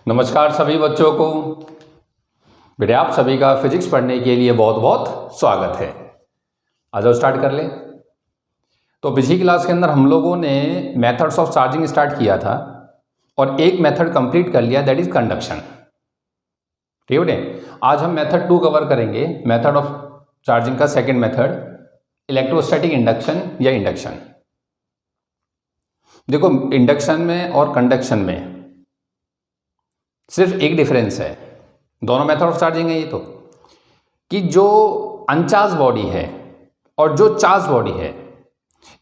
नमस्कार सभी बच्चों को। बेटे आप सभी का फिजिक्स पढ़ने के लिए बहुत बहुत स्वागत है। आज हम स्टार्ट कर लें। तो पिछली क्लास के अंदर हम लोगों ने मेथड्स ऑफ चार्जिंग स्टार्ट किया था और एक मेथड कंप्लीट कर लिया, दैट इज कंडक्शन। ठीक है बेटे, आज हम मेथड 2 कवर करेंगे, मेथड ऑफ चार्जिंग का सेकेंड मेथड, इलेक्ट्रोस्टैटिक इंडक्शन या इंडक्शन। देखो, इंडक्शन में और कंडक्शन में सिर्फ एक डिफरेंस है, दोनों मेथड ऑफ चार्जिंग है ये तो, कि जो अनचार्ज बॉडी है और जो चार्ज बॉडी है,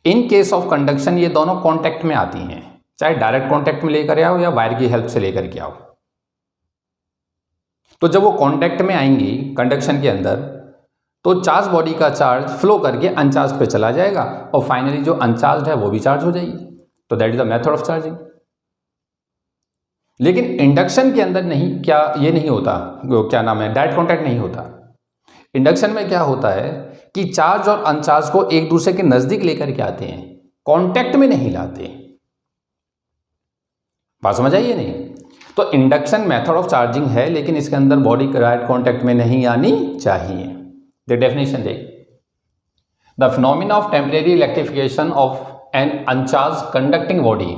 इन केस ऑफ कंडक्शन ये दोनों कांटेक्ट में आती हैं, चाहे डायरेक्ट कांटेक्ट में लेकर आओ या वायर की हेल्प से लेकर के आओ। तो जब वो कांटेक्ट में आएंगी कंडक्शन के अंदर, तो चार्ज बॉडी का चार्ज फ्लो करके अनचार्ज पे चला जाएगा और फाइनली जो अनचार्ज है वो भी चार्ज हो जाएगी। तो that is the method of charging. लेकिन इंडक्शन के अंदर नहीं, क्या ये नहीं होता, क्या नाम है, डायरेक्ट कांटेक्ट नहीं होता। इंडक्शन में क्या होता है कि चार्ज और अनचार्ज को एक दूसरे के नजदीक लेकर के आते हैं, कांटेक्ट में नहीं लाते। बात समझ आई है नहीं? तो इंडक्शन मेथड ऑफ चार्जिंग है, लेकिन इसके अंदर बॉडी डायरेक्ट कांटेक्ट में नहीं आनी चाहिए। द डेफिनेशन देख, the phenomena of temporary electrification of an uncharge conducting body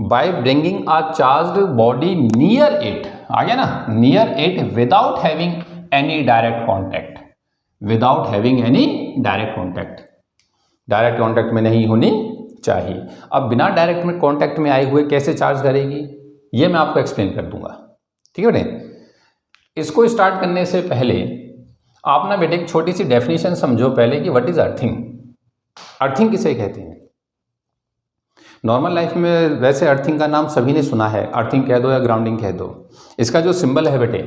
by bringing a charged body near it, आ गया ना, near it without having any direct contact, without having any direct contact, direct contact में नहीं होनी चाहिए। अब बिना direct में कॉन्टैक्ट में आए हुए कैसे चार्ज करेगी, ये मैं आपको एक्सप्लेन कर दूंगा। ठीक है बेटे, इसको स्टार्ट करने से पहले आप ना बेटे एक छोटी सी डेफिनेशन समझो पहले कि व्हाट इज अर्थिंग। अर्थिंग किसे कहते हैं? नॉर्मल लाइफ में वैसे अर्थिंग का नाम सभी ने सुना है, अर्थिंग कह दो या ग्राउंडिंग कह दो। इसका जो सिंबल है बेटे,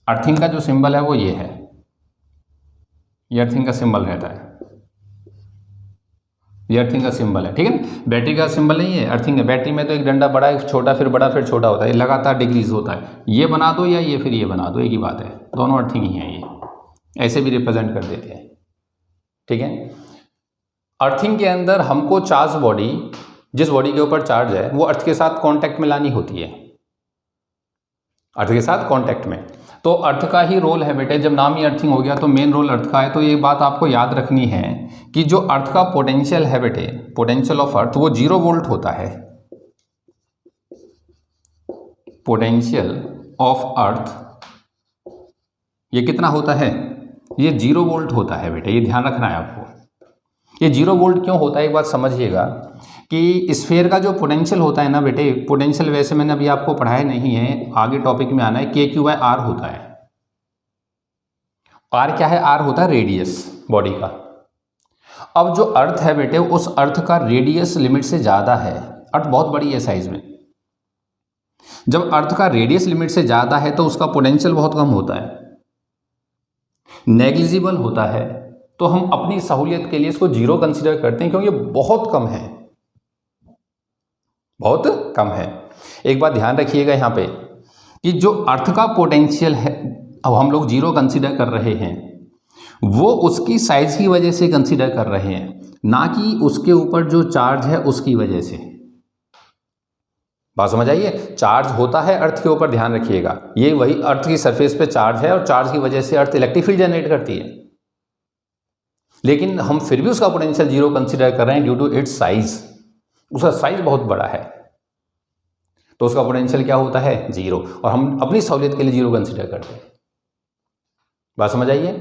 अर्थिंग का जो सिंबल है वो ये है, ये अर्थिंग का सिंबल रहता है, ये अर्थिंग का सिंबल है। ठीक है ना, बैटरी का सिंबल नहीं है, अर्थिंग है। बैटरी में तो एक डंडा बड़ा, एक छोटा, फिर बड़ा, फिर छोटा होता है, लगातार डिक्रीज होता है। ये बना दो या ये फिर ये बना दो, एक ही बात है, दोनों अर्थिंग ही है। ये ऐसे भी रिप्रेजेंट कर देते हैं। ठीक है, अर्थिंग के अंदर हमको चार्ज बॉडी, जिस बॉडी के ऊपर चार्ज है, वो अर्थ के साथ कांटेक्ट में लानी होती है, अर्थ के साथ कांटेक्ट में। तो अर्थ का ही रोल है बेटे, जब नाम ही अर्थिंग हो गया तो मेन रोल अर्थ का है। तो ये बात आपको याद रखनी है कि जो अर्थ का पोटेंशियल है बेटे, पोटेंशियल ऑफ अर्थ, वो 0 वोल्ट होता है। पोटेंशियल ऑफ अर्थ ये कितना होता है? ये 0 वोल्ट होता है बेटे, ये ध्यान रखना है आपको। ये 0 वोल्ट क्यों होता है, एक बात समझिएगा कि स्फीयर का जो पोटेंशियल होता है ना बेटे, पोटेंशियल वैसे मैंने अभी आपको पढ़ाया नहीं है, आगे टॉपिक में आना है, KQ/R होता है। R क्या है? R होता है रेडियस बॉडी का। अब जो अर्थ है बेटे, उस अर्थ का रेडियस लिमिट से ज़्यादा है, अर्थ बहुत बड़ी है साइज में। जब अर्थ का रेडियस लिमिट से ज़्यादा है तो उसका पोटेंशियल बहुत कम होता है, नेग्लिजिबल होता है। तो हम अपनी सहूलियत के लिए इसको 0 कंसीडर करते हैं, क्योंकि बहुत कम है, बहुत कम है। एक बात ध्यान रखिएगा यहाँ पे कि जो अर्थ का पोटेंशियल है, अब हम लोग 0 कंसीडर कर रहे हैं, वो उसकी साइज की वजह से कंसीडर कर रहे हैं, ना कि उसके ऊपर जो चार्ज है उसकी वजह से। बात समझ आइए? चार्ज होता है अर्थ के ऊपर, ध्यान रखिएगा, ये वही अर्थ की सरफेस पे चार्ज है और चार्ज की वजह से अर्थ इलेक्ट्रिक फील्ड जनरेट करती है। लेकिन हम फिर भी उसका पोटेंशियल 0 कंसीडर कर रहे हैं ड्यू टू इट्स साइज। उसका साइज बहुत बड़ा है तो उसका पोटेंशियल क्या होता है? 0, और हम अपनी सहूलियत के लिए 0 कंसीडर करते हैं। बात समझ आइए?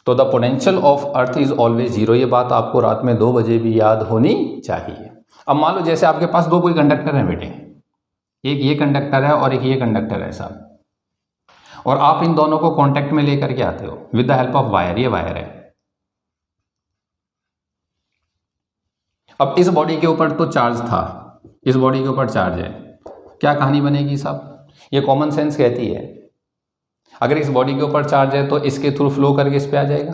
तो the potential of earth is always 0। ये बात आपको रात में 2 बजे भी याद होनी चाहिए। अब मान लो जैसे आपके पास 2 कोई कंडक्टर हैं बेटे, एक ये कंडक्टर है और एक ये कंडक्टर है साहब, और आप इन दोनों को कॉन्टैक्ट में लेकर के आते हो with the help of wire. ये वायर है। अब इस बॉडी के ऊपर तो चार्ज था, इस बॉडी के ऊपर चार्ज है, क्या कहानी बनेगी साहब? ये कॉमन सेंस कहती है, अगर इस बॉडी के ऊपर चार्ज है तो इसके थ्रू फ्लो करके इस पे आ जाएगा।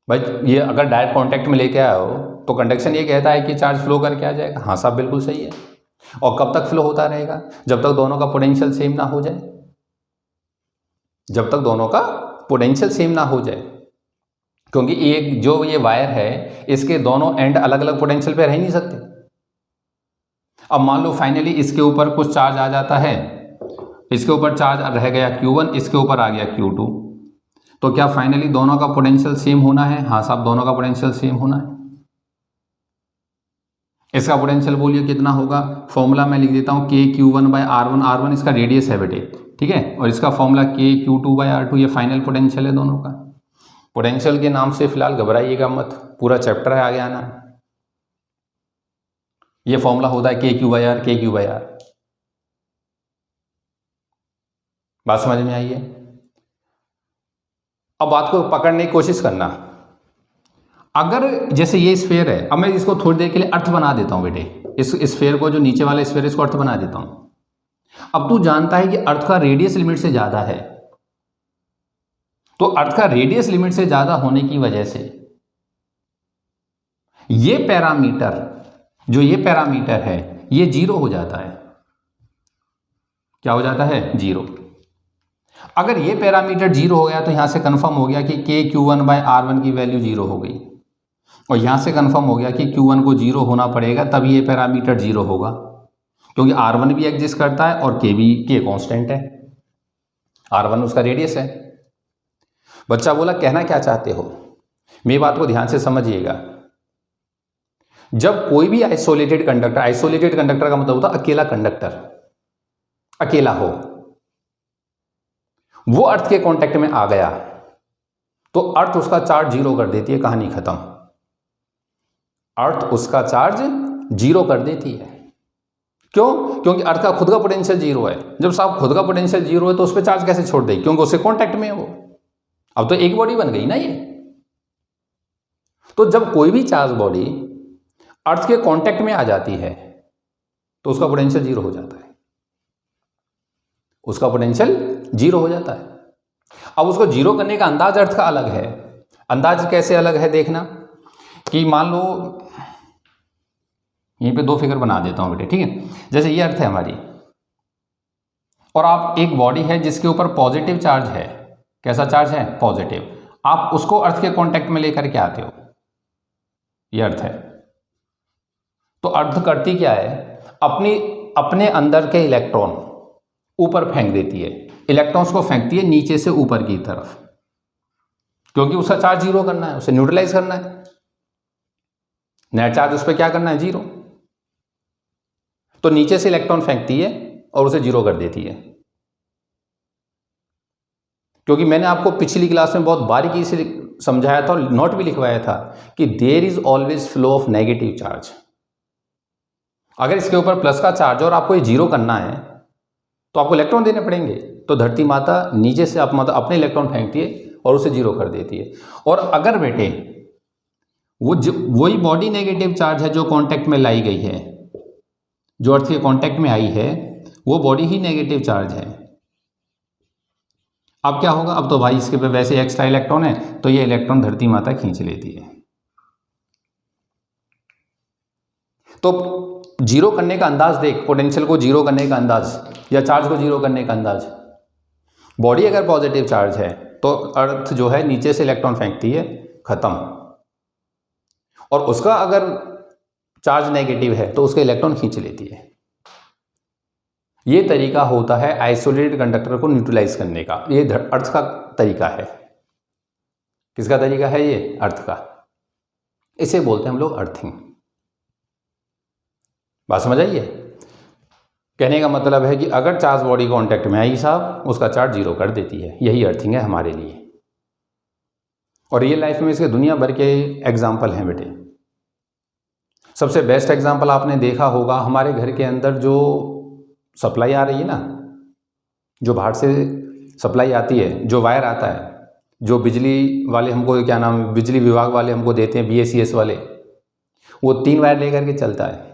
भाई ये अगर डायरेक्ट कांटेक्ट में लेके आए हो तो कंडक्शन ये कहता है कि चार्ज फ्लो करके आ जाएगा। हाँ साहब, बिल्कुल सही है। और कब तक फ्लो होता रहेगा? जब तक दोनों का पोटेंशियल सेम ना हो जाए, जब तक दोनों का पोटेंशियल सेम ना हो जाए। क्योंकि एक जो ये वायर है, इसके दोनों एंड अलग अलग पोटेंशियल पे रह नहीं सकते। अब मान लो फाइनली इसके ऊपर कुछ चार्ज आ जाता है, इसके ऊपर चार्ज रह गया Q1, इसके ऊपर आ गया Q2, तो क्या फाइनली दोनों का पोटेंशियल सेम होना है? हाँ साहब, दोनों का पोटेंशियल सेम होना है। इसका पोटेंशियल बोलिए कितना होगा? फॉर्मूला मैं लिख देता हूँ KQ1/R1, R1 इसका रेडियस है बेटे, ठीक है, और इसका फॉर्मूला KQ2/R2, ये फाइनल पोटेंशियल है दोनों का। पोटेंशियल के नाम से फिलहाल घबराइएगा मत, पूरा चैप्टर है आगे आना। ये फॉर्मूला होता है KQ/R, KQ/R। बात समझ में आई है? अब बात को पकड़ने की कोशिश करना। अगर जैसे ये स्फीयर है, अब मैं इसको थोड़ी देर के लिए अर्थ बना देता हूं बेटे, इस स्फीयर को, जो नीचे वाला स्फीयर, इसको अर्थ बना देता हूं। अब तू जानता है कि अर्थ का रेडियस लिमिट से ज्यादा है, तो अर्थ का रेडियस लिमिट से ज्यादा होने की वजह से ये पैरामीटर, जो ये पैरामीटर है, ये 0 हो जाता है। क्या हो जाता है? 0। अगर ये पैरामीटर 0 हो गया तो यहां से कंफर्म हो गया कि KQ1/R1 की वैल्यू 0 हो गई, और यहां से कंफर्म हो गया कि Q1 को 0 होना पड़ेगा, तभी ये पैरामीटर 0 होगा, क्योंकि R1 भी एग्जिस्ट करता है और K कांस्टेंट है, R1 उसका रेडियस है। बच्चा बोला कहना क्या चाहते हो? मेरी बात को ध्यान से समझिएगा। जब कोई भी आइसोलेटेड कंडक्टर का मतलब होता है अकेला कंडक्टर, अकेला हो, वो अर्थ के कांटेक्ट में आ गया तो अर्थ उसका चार्ज 0 कर देती है, कहानी खत्म। अर्थ उसका चार्ज 0 कर देती है। क्यों? क्योंकि अर्थ का खुद का पोटेंशियल 0 है। जब साहब खुद का पोटेंशियल 0 है तो उस पर चार्ज कैसे छोड़ देगी? क्योंकि उससे कांटेक्ट में है वो। अब तो एक बॉडी बन गई ना ये। तो जब कोई भी चार्ज बॉडी अर्थ के कांटेक्ट में आ जाती है तो उसका पोटेंशियल 0 हो जाता है, उसका पोटेंशियल 0 हो जाता है। अब उसको 0 करने का अंदाज अर्थ का अलग है। अंदाज कैसे अलग है देखना, कि मान लो यहीं पे 2 फिगर बना देता हूं बेटे, ठीक है। जैसे ये अर्थ है हमारी, और आप एक बॉडी है जिसके ऊपर पॉजिटिव चार्ज है। कैसा चार्ज है? पॉजिटिव। आप उसको अर्थ के कांटेक्ट में लेकर के आते हो, ये अर्थ है। तो अर्थ करती क्या है? अपने अंदर के इलेक्ट्रॉन ऊपर फेंक देती है, इलेक्ट्रॉन्स को फेंकती है नीचे से ऊपर की तरफ, क्योंकि उसका चार्ज 0 करना है, उसे न्यूट्रलाइज करना है। नया चार्ज उस पर क्या करना है? 0। तो नीचे से इलेक्ट्रॉन फेंकती है और उसे 0 कर देती है। क्योंकि मैंने आपको पिछली क्लास में बहुत बारीकी से समझाया था और नोट भी लिखवाया था कि there is always flow of negative charge. अगर इसके ऊपर प्लस का चार्ज और आपको ये 0 करना है तो आपको इलेक्ट्रॉन देने पड़ेंगे। तो धरती माता नीचे से अपने इलेक्ट्रॉन फेंकती है और उसे 0 कर देती है। और अगर बेटे वही बॉडी नेगेटिव चार्ज है जो कांटेक्ट में लाई गई है, जो अर्थ के कांटेक्ट में आई है, वो बॉडी ही नेगेटिव चार्ज है। अब क्या होगा? अब तो भाई इसके पे वैसे एक्स्ट्रा इलेक्ट्रॉन है, तो ये इलेक्ट्रॉन धरती माता खींच लेती है। तो 0 करने का अंदाज देख, पोटेंशियल को 0 करने का अंदाज या चार्ज को 0 करने का अंदाज। बॉडी अगर पॉजिटिव चार्ज है तो अर्थ जो है नीचे से इलेक्ट्रॉन फेंकती है, खत्म। और उसका अगर चार्ज नेगेटिव है तो उसके इलेक्ट्रॉन खींच लेती है। ये तरीका होता है आइसोलेटेड कंडक्टर को न्यूट्रलाइज करने का। ये अर्थ का तरीका है। किसका तरीका है? ये अर्थ का। इसे बोलते हैं हम लोग अर्थिंग। बात समझ आई है? कहने का मतलब है कि अगर चार्ज बॉडी कांटेक्ट में आई साहब, उसका चार्ज 0 कर देती है। यही अर्थिंग है हमारे लिए। और रियल लाइफ में इसके दुनिया भर के एग्जाम्पल हैं बेटे। सबसे बेस्ट एग्जाम्पल आपने देखा होगा, हमारे घर के अंदर जो सप्लाई आ रही है ना, जो बाहर से सप्लाई आती है, जो वायर आता है, जो बिजली वाले हमको, क्या नाम, बिजली विभाग वाले हमको देते हैं, BACS वाले, वो 3 वायर लेकर के चलता है।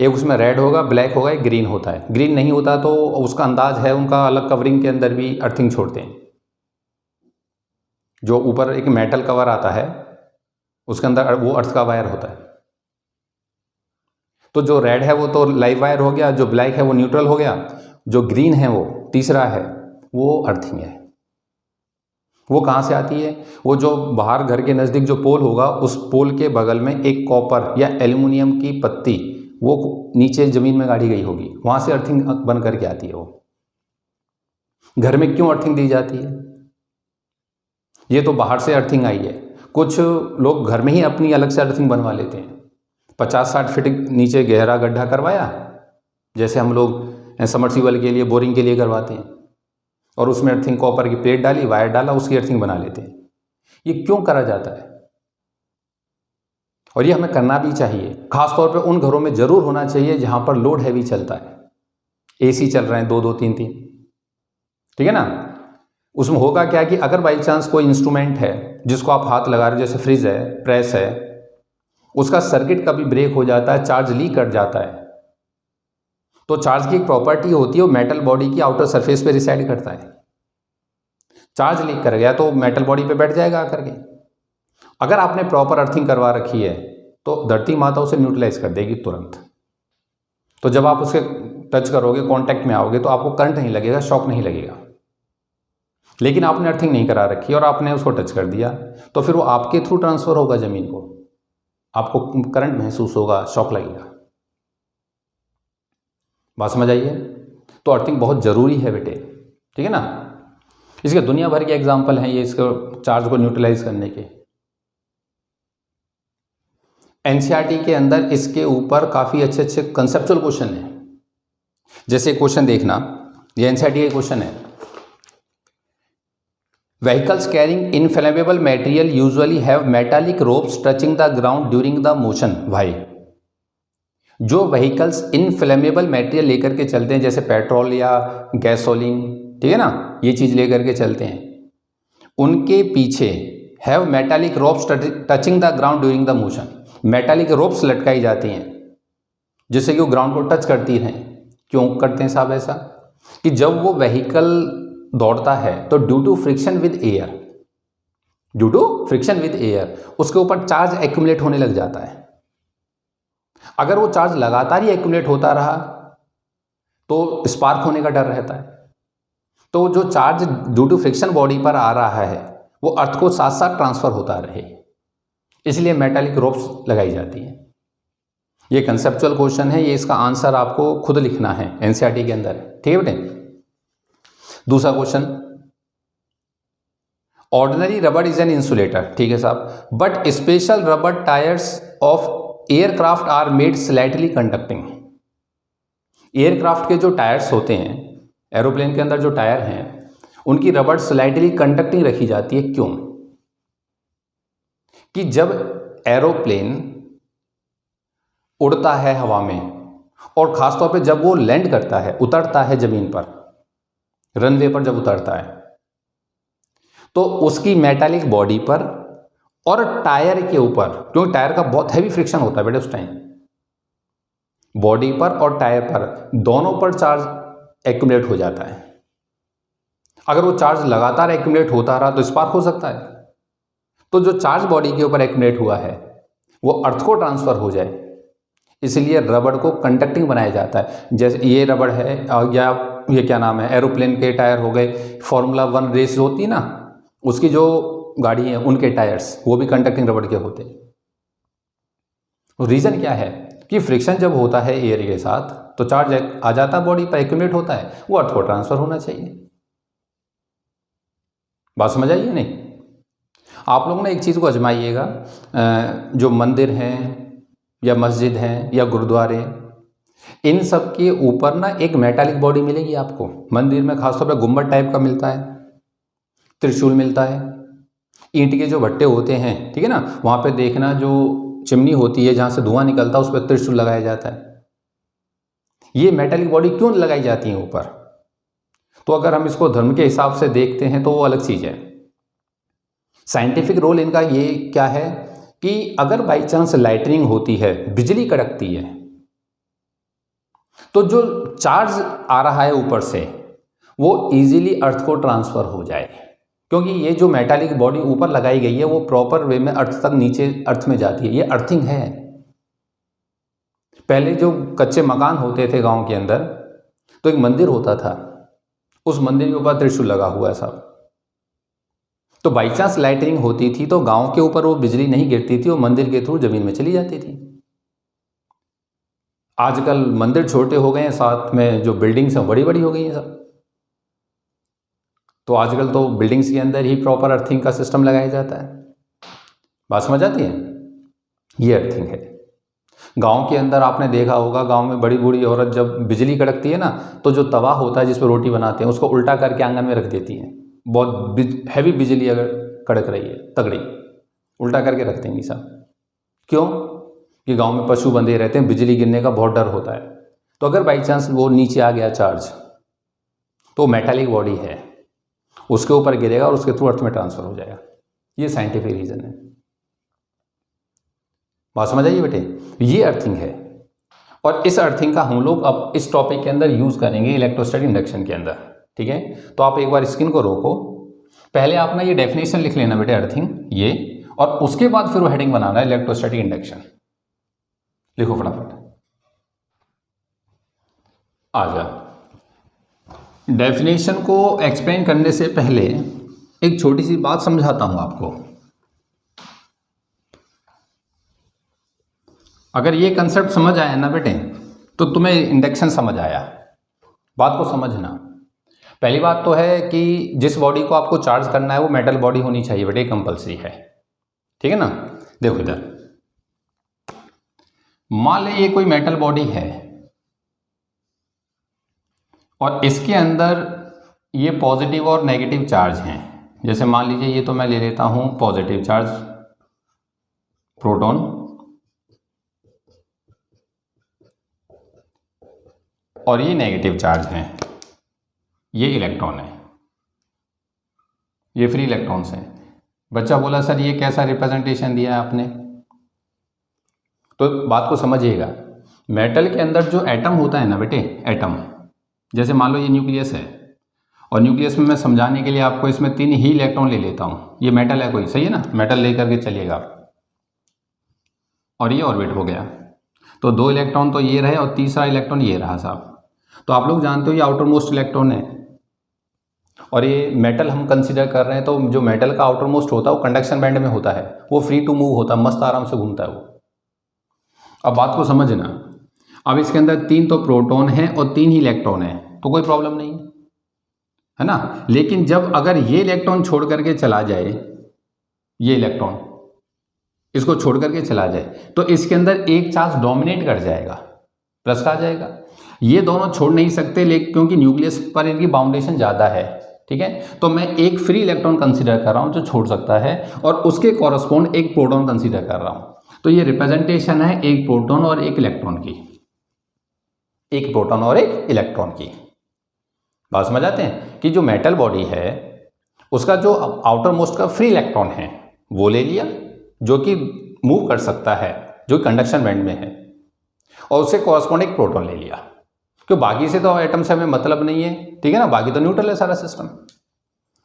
एक उसमें रेड होगा, ब्लैक होगा, एक ग्रीन होता है। ग्रीन नहीं होता तो उसका अंदाज है, उनका अलग कवरिंग के अंदर भी अर्थिंग छोड़ते हैं। जो ऊपर एक मेटल कवर आता है उसके अंदर वो अर्थ का वायर होता है। तो जो रेड है वो तो लाइव वायर हो गया, जो ब्लैक है वो न्यूट्रल हो गया, जो ग्रीन है वो तीसरा है, वो अर्थिंग है। वो कहाँ से आती है? वो जो बाहर घर के नज़दीक जो पोल होगा, उस पोल के बगल में एक कॉपर या एल्युमिनियम की पत्ती वो नीचे ज़मीन में गाड़ी गई होगी, वहाँ से अर्थिंग बन करके आती है। वो घर में क्यों अर्थिंग दी जाती है? ये तो बाहर से अर्थिंग आई है। कुछ लोग घर में ही अपनी अलग से अर्थिंग बनवा लेते हैं। 50-60 फीट नीचे गहरा गड्ढा करवाया, जैसे हम लोग समर्सिबल के लिए, बोरिंग के लिए करवाते हैं, और उसमें अर्थिंग कॉपर की प्लेट डाली, वायर डाला, उसकी अर्थिंग बना लेते हैं। ये क्यों करा जाता है? और ये हमें करना भी चाहिए। खासतौर पे उन घरों में ज़रूर होना चाहिए जहाँ पर लोड हैवी चलता है, AC चल रहे हैं 2-2, 3-3, ठीक है ना। उसमें होगा क्या कि अगर बाई चांस कोई इंस्ट्रूमेंट है जिसको आप हाथ लगा रहे हो, जैसे फ्रिज है, प्रेस है, उसका सर्किट कभी ब्रेक हो जाता है, चार्ज लीक कर जाता है, तो चार्ज की एक प्रॉपर्टी होती है, वो मेटल बॉडी की आउटर सरफेस पे रिसाइड करता है। चार्ज लीक कर गया तो मेटल बॉडी पे बैठ जाएगा आकर के। अगर आपने प्रॉपर अर्थिंग करवा रखी है तो धरती माता उसे न्यूट्रलाइज कर देगी तुरंत। तो जब आप उसके टच करोगे, कांटेक्ट में आओगे, तो आपको करंट नहीं लगेगा, शॉक नहीं लगेगा। लेकिन आपने अर्थिंग नहीं करा रखी और आपने उसको टच कर दिया, तो फिर वो आपके थ्रू ट्रांसफर होगा ज़मीन को, आपको करंट महसूस होगा, शॉक लगेगा। बात समझ आई है? तो अर्थिंग बहुत ज़रूरी है बेटे, ठीक है ना। इसके दुनिया भर के एग्जाम्पल हैं ये, इसको चार्ज को न्यूट्रलाइज करने के। NCERT के अंदर इसके ऊपर काफ़ी अच्छे अच्छे कंसेप्चुअल क्वेश्चन हैं। जैसे क्वेश्चन देखना, ये NCERT का क्वेश्चन है, vehicles carrying inflammable material usually have metallic ropes touching the ground during the motion, why? जो व्हीकल्स इनफ्लेमेबल मटेरियल लेकर के चलते हैं, जैसे पेट्रोल या गैसोलीन, ठीक है ना, ये चीज़ लेकर के चलते हैं, उनके पीछे have metallic ropes touching the ground during the motion, metallic ropes लटकाई जाती हैं जिससे कि वो ग्राउंड को टच करती रहें। क्यों करते हैं साहब ऐसा? कि जब वो व्हीकल दौड़ता है तो due to friction with air, उसके ऊपर चार्ज एक्यूमुलेट होने लग जाता है। अगर वो चार्ज लगातार ही एक्यूमुलेट होता रहा तो स्पार्क होने का डर रहता है। तो जो charge due to friction body पर आ रहा है वो अर्थ को साथ साथ ट्रांसफर होता रहे, इसलिए मेटालिक रोप्स लगाई जाती हैं। ये कंसेप्चुअल क्वेश्चन है, ये इसका आंसर आपको खुद लिखना है, NCERT के अंदर, ठीक है बेटे। दूसरा question, ordinary rubber is an insulator, ठीक है साहब, but special rubber tyres of aircraft are made slightly conducting. Aircraft के जो टायर्स होते हैं, एरोप्लेन के अंदर जो टायर हैं, उनकी रबर स्लाइटली कंडक्टिंग रखी जाती है। क्यों? कि जब एरोप्लेन उड़ता है हवा में, और ख़ासतौर पे जब वो लैंड करता है, उतरता है ज़मीन पर, रनवे पर जब उतरता है, तो उसकी मेटालिक बॉडी पर और टायर के ऊपर, क्योंकि टायर का बहुत हैवी फ्रिक्शन होता है बेटे उस टाइम, बॉडी पर और टायर पर दोनों पर चार्ज एक्यूमुलेट हो जाता है। अगर वो चार्ज लगातार एक्यूमुलेट होता रहा तो स्पार्क हो सकता है। तो जो चार्ज बॉडी के ऊपर एक्यूमुलेट हुआ है वो अर्थ को ट्रांसफ़र हो जाए, इसलिए रबड़ को कंडक्टिंग बनाया जाता है। जैसे ये रबड़ है, या ये क्या नाम है, एरोप्लेन के टायर हो गए, फार्मूला 1 रेस होती है ना, उसकी जो गाड़ी है उनके टायर्स, वो भी कंडक्टिंग रबड़ के होते हैं। रीज़न क्या है? कि फ्रिक्शन जब होता है एयर के साथ तो चार्ज आ जाता है, बॉडी पर एक्यूमुलेट होता है, वो अर्थ को ट्रांसफ़र होना चाहिए। बात समझ आई है नहीं? आप लोग ना एक चीज़ को आजमाइएगा, जो मंदिर हैं या मस्जिद हैं या गुरुद्वारे, इन सब के ऊपर ना एक मेटालिक बॉडी मिलेगी आपको। मंदिर में खासतौर पर गुम्बद टाइप का मिलता है, त्रिशूल मिलता है, ईंट के जो भट्टे होते हैं, ठीक है ना, वहाँ पे देखना जो चिमनी होती है जहाँ से धुआं निकलता है उस पर त्रिशूल लगाया जाता है। ये मेटालिक बॉडी क्यों लगाई जाती है ऊपर? तो अगर हम इसको धर्म के हिसाब से देखते हैं तो वो अलग चीज़ है। साइंटिफिक रोल इनका ये क्या है कि अगर बाई चांस लाइटनिंग होती है, बिजली कड़कती है, तो जो चार्ज आ रहा है ऊपर से वो इजीली अर्थ को ट्रांसफ़र हो जाए, क्योंकि ये जो मेटालिक बॉडी ऊपर लगाई गई है वो प्रॉपर वे में अर्थ तक नीचे अर्थ में जाती है। ये अर्थिंग है। पहले जो कच्चे मकान होते थे गांव के अंदर, तो एक मंदिर होता था, उस मंदिर के ऊपर त्रिशूल लगा हुआ है साहब। तो बाई चांस लाइटनिंग होती थी तो गांव के ऊपर वो बिजली नहीं गिरती थी, वो मंदिर के थ्रू जमीन में चली जाती थी। आजकल मंदिर छोटे हो गए हैं, साथ में जो बिल्डिंग्स हैं बड़ी बड़ी हो गई हैं सब। तो आजकल तो बिल्डिंग्स के अंदर ही प्रॉपर अर्थिंग का सिस्टम लगाया जाता है। बात समझ आती है? ये अर्थिंग है। गांव के अंदर आपने देखा होगा, गांव में बड़ी बूढ़ी औरत जब बिजली कड़कती है ना, तो जो तवा होता है जिस पर रोटी बनाते हैं उसको उल्टा करके आंगन में रख देती हैं। बहुत हैवी बिजली अगर कड़क रही है, तगड़ी, उल्टा करके रख देंगी सब। क्यों? कि गांव में पशु बंधे रहते हैं, बिजली गिरने का बहुत डर होता है। तो अगर बाई चांस वो नीचे आ गया चार्ज, तो मेटालिक बॉडी है, उसके ऊपर गिरेगा और उसके थ्रू अर्थ में ट्रांसफर हो जाएगा। ये साइंटिफिक रीजन है। बात समझ आइए बेटे, ये अर्थिंग है। और इस अर्थिंग का हम लोग अब इस टॉपिक के अंदर यूज करेंगे इलेक्ट्रोस्टैटिक इंडक्शन के अंदर। ठीक है, तो आप एक बार स्क्रीन को रोको, पहले आप ना ये डेफिनेशन लिख लेना बेटे अर्थिंग ये, और उसके बाद फिर वो हेडिंग बनाना है इलेक्ट्रोस्टैटिक इंडक्शन। लिखो फटाफट, आ जा। डेफिनेशन को एक्सप्लेन करने से पहले एक छोटी सी बात समझाता हूं आपको। अगर ये कंसेप्ट समझ आया ना बेटे, तो तुम्हें इंडक्शन समझ आया। बात को समझना, पहली बात तो है कि जिस बॉडी को आपको चार्ज करना है वो मेटल बॉडी होनी चाहिए बेटे, कंपलसरी है। ठीक है ना? देखो इधर, मान ले ये कोई मेटल बॉडी है और इसके अंदर ये पॉजिटिव और नेगेटिव चार्ज हैं। जैसे मान लीजिए ये तो मैं ले लेता हूं पॉजिटिव चार्ज, प्रोटॉन, और ये नेगेटिव चार्ज हैं, ये इलेक्ट्रॉन है, ये फ्री इलेक्ट्रॉन्स हैं। बच्चा बोला सर ये कैसा रिप्रेजेंटेशन दिया है आपने? तो बात को समझिएगा, मेटल के अंदर जो एटम होता है ना बेटे, एटम, जैसे मान लो ये न्यूक्लियस है, और न्यूक्लियस में मैं समझाने के लिए आपको इसमें 3 ही इलेक्ट्रॉन ले लेता हूँ। ये मेटल है कोई, सही है ना? मेटल लेकर के चलिएगा, और ये ऑर्बिट हो गया, तो 2 इलेक्ट्रॉन तो ये रहे और तीसरा इलेक्ट्रॉन ये रहा साहब। तो आप लोग जानते हो ये आउटर मोस्ट इलेक्ट्रॉन है, और ये मेटल हम कंसीडर कर रहे हैं। तो जो मेटल का आउटर मोस्ट होता है वो कंडक्शन बैंड में होता है, वो फ्री टू मूव होता है, मस्त आराम से घूमता है वो। अब बात को समझना, अब इसके अंदर 3 तो प्रोटॉन है और 3 ही इलेक्ट्रॉन है, तो कोई प्रॉब्लम नहीं है ना। लेकिन जब अगर ये इलेक्ट्रॉन छोड़ करके चला जाए, ये इलेक्ट्रॉन इसको छोड़ करके चला जाए, तो इसके अंदर एक चार्ज डोमिनेट कर जाएगा, प्लस का आ जाएगा। ये दोनों छोड़ नहीं सकते, लेकिन क्योंकि न्यूक्लियस पर इनकी बाउंडेशन ज़्यादा है। ठीक है, तो मैं एक फ्री इलेक्ट्रॉन कंसीडर कर रहा हूँ जो छोड़ सकता है, और उसके कॉरस्पॉन्ड एक प्रोटॉन कंसीडर कर रहा हूँ। तो ये रिप्रेजेंटेशन है एक प्रोटॉन और एक इलेक्ट्रॉन की, एक प्रोटॉन और एक इलेक्ट्रॉन की। बात समझ आते हैं कि जो मेटल बॉडी है उसका जो आउटर मोस्ट का फ्री इलेक्ट्रॉन है वो ले लिया, जो कि मूव कर सकता है, जो कंडक्शन बैंड में है, और उससे कॉरस्पॉन्ड एक प्रोटॉन ले लिया, क्योंकि बाकी से तो एटम से हमें मतलब नहीं है। ठीक है ना, बाकी तो न्यूट्रल है सारा सिस्टम।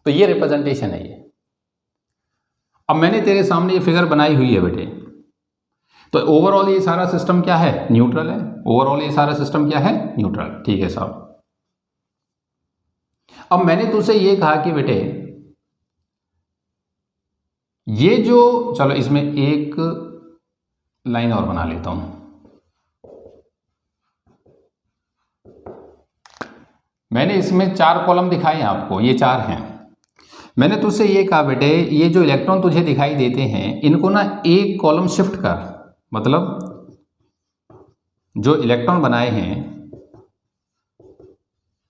तो ये रिप्रेजेंटेशन है ये। अब मैंने तेरे सामने ये फिगर बनाई हुई है बेटे, तो ओवरऑल ये सारा सिस्टम क्या है? न्यूट्रल है। ओवरऑल ये सारा सिस्टम क्या है? न्यूट्रल। ठीक है साहब, अब मैंने तुझसे ये कहा कि बेटे ये जो, चलो इसमें एक लाइन और बना लेता हूं। मैंने इसमें 4 कॉलम दिखाए हैं आपको, ये 4 हैं। मैंने तुझसे ये कहा बेटे ये जो इलेक्ट्रॉन तुझे दिखाई देते हैं इनको ना एक कॉलम शिफ्ट कर, मतलब जो इलेक्ट्रॉन बनाए हैं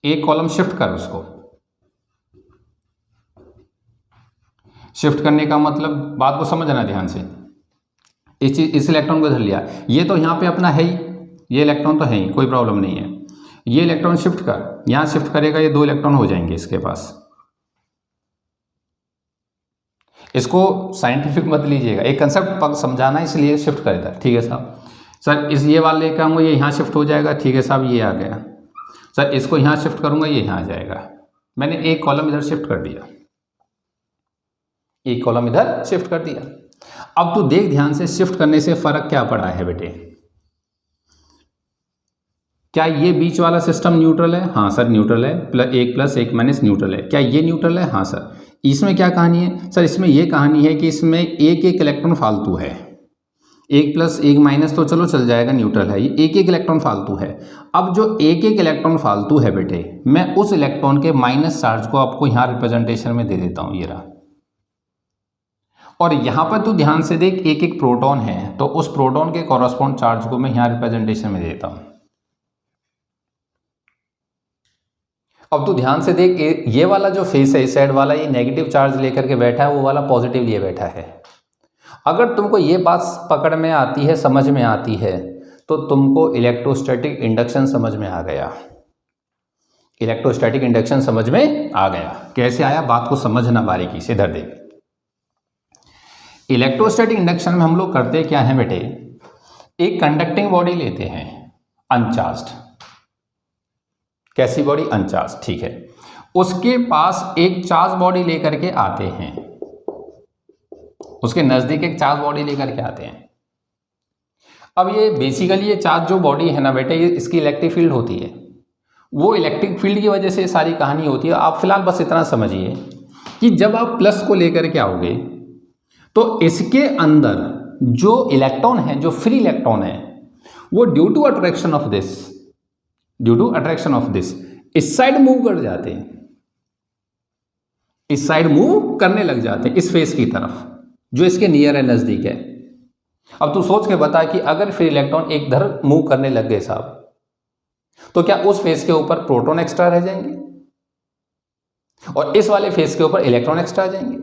एक कॉलम शिफ्ट कर, उसको शिफ्ट करने का मतलब, बात को समझना ध्यान से। इस इलेक्ट्रॉन को धर लिया, ये तो यहाँ पे अपना है ही, ये इलेक्ट्रॉन तो है ही, कोई प्रॉब्लम नहीं है। ये इलेक्ट्रॉन शिफ्ट कर, यहाँ शिफ्ट करेगा, ये 2 इलेक्ट्रॉन हो जाएंगे इसके पास। इसको साइंटिफिक मत लीजिएगा, एक कंसेप्ट समझाना इसलिए शिफ्ट कर इधर। ठीक है साहब, सर इस ये वाले लेकर आऊँगा, ये यहाँ शिफ्ट हो जाएगा। ठीक है साहब, ये आ गया। सर इसको यहाँ शिफ्ट करूँगा, ये यहाँ आ जाएगा। मैंने एक कॉलम इधर शिफ्ट कर दिया, एक कॉलम इधर शिफ्ट कर दिया। अब तू देख ध्यान से, शिफ्ट करने से फर्क क्या पड़ा है बेटे? क्या ये बीच वाला सिस्टम न्यूट्रल है? हाँ सर न्यूट्रल है, एक प्लस एक माइनस न्यूट्रल है। क्या ये न्यूट्रल है? हाँ सर। इसमें क्या कहानी है? सर इसमें ये कहानी है कि इसमें एक इलेक्ट्रॉन फालतू है, एक प्लस एक माइनस तो चलो चल जाएगा, न्यूट्रल है, ये एक एक इलेक्ट्रॉन फालतू है। अब जो एक एक इलेक्ट्रॉन फालतू है बेटे, मैं उस इलेक्ट्रॉन के माइनस चार्ज को आपको यहाँ रिप्रेजेंटेशन में दे देता हूँ, ये रहा। और यहाँ पर तू ध्यान से देख, एक एक प्रोटॉन है, तो उस प्रोटॉन के कॉरस्पॉन्ड चार्ज को मैं यहाँ रिप्रेजेंटेशन में देता हूँ। अब तू ध्यान से देख, ये वाला जो फेस है इस साइड वाला, ये नेगेटिव चार्ज लेकर के बैठा है, वो वाला पॉजिटिव लिए बैठा है। अगर तुमको ये बात पकड़ में आती है, समझ में आती है, तो तुमको इलेक्ट्रोस्टैटिक इंडक्शन समझ में आ गया। इलेक्ट्रोस्टैटिक इंडक्शन समझ में आ गया। कैसे आया, बात को समझना बारीकी से। इधर देख, इलेक्ट्रोस्टैटिक इंडक्शन में हम लोग करते क्या है बेटे, एक कंडक्टिंग बॉडी लेते हैं अनचार्ज्ड। कैसी बॉडी, अनचार्ज, ठीक है। उसके पास एक चार्ज बॉडी लेकर के आते हैं, उसके नजदीक एक चार्ज बॉडी लेकर के आते हैं। अब ये बेसिकली ये चार्ज जो बॉडी है ना बेटे, ये इसकी इलेक्ट्रिक फील्ड होती है, वो इलेक्ट्रिक फील्ड की वजह से सारी कहानी होती है। आप फिलहाल बस इतना समझिए कि जब आप प्लस को लेकर के आओगे तो इसके अंदर जो इलेक्ट्रॉन है, जो फ्री इलेक्ट्रॉन है, वो due to attraction of this इस साइड मूव कर जाते हैं, इस साइड मूव करने लग जाते हैं, इस फेस की तरफ जो इसके नियर है, नजदीक है। अब तू सोच के बता कि अगर फ्री इलेक्ट्रॉन एक इधर मूव करने लग गए साहब, तो क्या उस फेस के ऊपर प्रोटॉन एक्स्ट्रा रह जाएंगे और इस वाले फेस के ऊपर इलेक्ट्रॉन एक्स्ट्रा आ जाएंगे?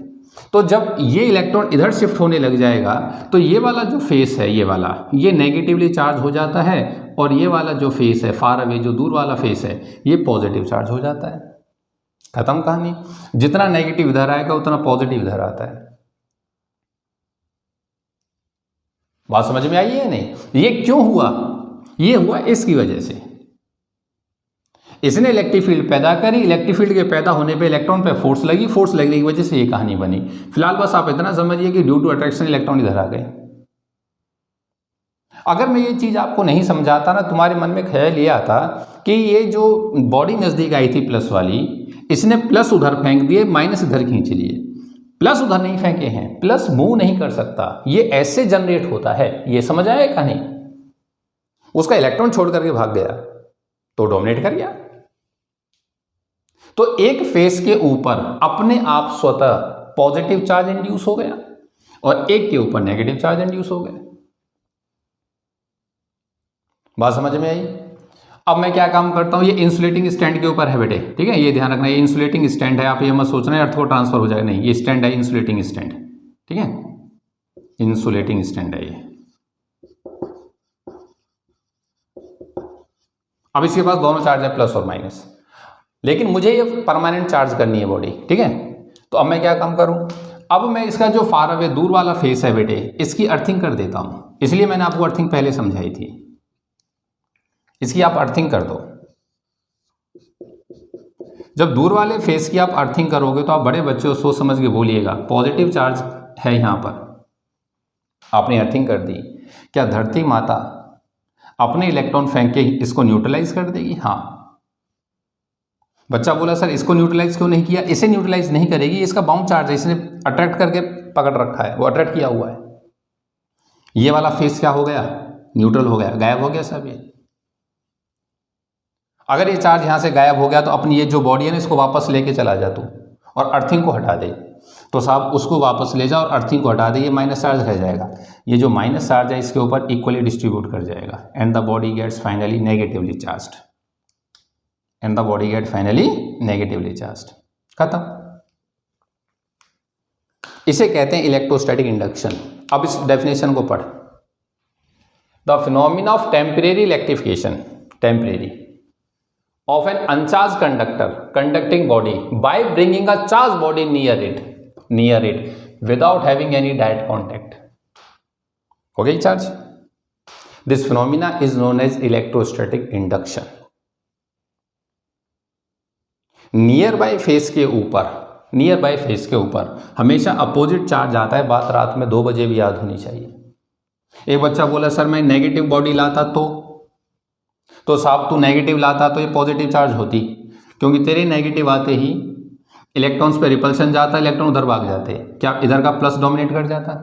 तो जब ये इलेक्ट्रॉन इधर शिफ्ट होने लग जाएगा तो ये वाला जो फेस है, ये वाला, ये नेगेटिवली चार्ज हो जाता है, और ये वाला जो फेस है, फार अवे जो दूर वाला फेस है, ये पॉजिटिव चार्ज हो जाता है। खत्म कहानी। जितना नेगेटिव इधर आएगा उतना पॉजिटिव इधर आता है। बात समझ में आई है नहीं? ये क्यों हुआ? ये हुआ इसकी वजह से, इसने इलेक्ट्रिक फील्ड पैदा करी, इलेक्ट्रिक फील्ड के पैदा होने पे इलेक्ट्रॉन पे फोर्स लगी, फोर्स लगने की वजह से ये कहानी बनी। फिलहाल बस आप इतना समझिए कि ड्यू टू अट्रैक्शन इलेक्ट्रॉन इधर आ गए। अगर मैं ये चीज़ आपको नहीं समझाता ना, तुम्हारे मन में ख्याल ये आता कि ये जो बॉडी नज़दीक आई थी प्लस वाली, इसने प्लस उधर फेंक दिए, माइनस इधर खींच लिए। प्लस उधर नहीं फेंके हैं, प्लस मूव नहीं कर सकता, ये ऐसे जनरेट होता है। ये समझ आया कहानी? उसका इलेक्ट्रॉन छोड़ करके भाग गया तो डोमिनेट कर गया। तो एक फेस के ऊपर अपने आप स्वतः पॉजिटिव चार्ज इंड्यूस हो गया और एक के ऊपर नेगेटिव चार्ज इंड्यूस हो गया। बात समझ में आई? अब मैं क्या काम करता हूं, ये इंसुलेटिंग स्टैंड के ऊपर है बेटे, ठीक है, ये ध्यान रखना, ये इंसुलेटिंग स्टैंड है। आप ये मत सोचना अर्थ को ट्रांसफर हो जाएगा, नहीं, ये स्टैंड है, इंसुलेटिंग स्टैंड, ठीक है, इंसुलेटिंग स्टैंड है ये। अब इसके पास दोनों चार्ज है, प्लस और माइनस, लेकिन मुझे ये परमानेंट चार्ज करनी है बॉडी, ठीक है। तो अब मैं क्या काम करूं, अब मैं इसका जो फार अवे दूर वाला फेस है बेटे, इसकी अर्थिंग कर देता हूं। इसलिए मैंने आपको अर्थिंग पहले समझाई थी, इसकी आप अर्थिंग कर दो। जब दूर वाले फेस की आप अर्थिंग करोगे तो आप बड़े बच्चे सोच समझ के बोलिएगा, पॉजिटिव चार्ज है यहां पर, आपने अर्थिंग कर दी, क्या धरती माता अपने इलेक्ट्रॉन फेंक के इसको न्यूट्रलाइज कर देगी? हाँ। बच्चा बोला सर इसको न्यूट्रलाइज क्यों नहीं किया? इसे न्यूट्रलाइज नहीं करेगी, इसका बाउंड चार्ज है, इसने अट्रैक्ट करके पकड़ रखा है, वो अट्रैक्ट किया हुआ है। ये वाला फेस क्या हो गया? न्यूट्रल हो गया, गायब हो गया सब ये। अगर ये चार्ज यहां से गायब हो गया तो अपनी ये जो बॉडी है ना, इसको वापस लेके चला जा तू और अर्थिंग को हटा दे। तो साहब उसको वापस ले जा और अर्थिंग को हटा दे, ये माइनस चार्ज रह जाएगा। ये जो माइनस चार्ज है इसके ऊपर इक्वली डिस्ट्रीब्यूट कर जाएगा and the body gets finally negatively charged, and the body get finally negatively charged. खत्म। इसे कहते हैं इलेक्ट्रोस्टैटिक इंडक्शन। अब इस डेफिनेशन को पढ़। The phenomena of temporary electrification, temporary of an uncharged conductor conducting body by bringing a charged body near it without having any direct contact. हो गई charge? This phenomena is known as electrostatic induction. Near by face के ऊपर हमेशा opposite charge आता है। बात रात में 2 बजे भी याद होनी चाहिए। एक बच्चा बोला सर मैं नेगेटिव बॉडी लाता तो साहब तू नेगेटिव लाता तो ये पॉजिटिव चार्ज होती, क्योंकि तेरे नेगेटिव आते ही इलेक्ट्रॉन्स पे रिपल्शन जाता, इलेक्ट्रॉन उधर भाग जाते। क्या इधर का प्लस डोमिनेट कर जाता?